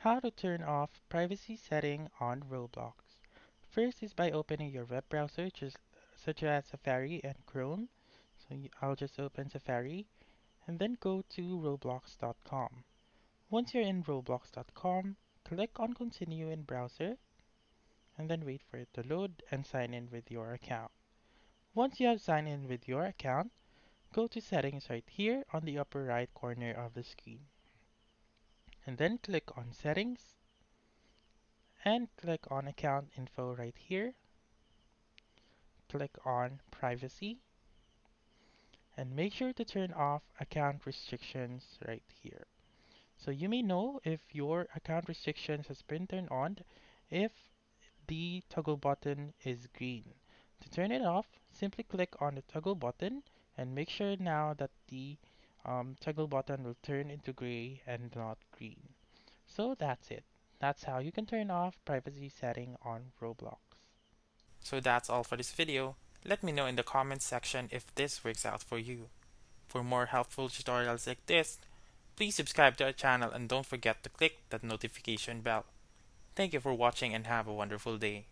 How to turn off privacy setting on Roblox. First is by opening your web browser, such as Safari and Chrome. I'll just open Safari and then go to roblox.com. Once you're in roblox.com, click on Continue in Browser and then wait for it to load and sign in with your account. Once you have signed in with your account, go to Settings right here on the upper right corner of the screen and then click on Settings and click on Account Info right here. Click on Privacy and make sure to turn off account restrictions right here. So you may know if your account restrictions has been turned on if the toggle button is green. To turn it off, simply click on the toggle button and make sure now that the toggle button will turn into gray and not green. So that's it. That's how you can turn off privacy setting on Roblox. So that's all for this video. Let me know in the comments section if this works out for you. For more helpful tutorials like this, please subscribe to our channel and don't forget to click that notification bell. Thank you for watching and have a wonderful day.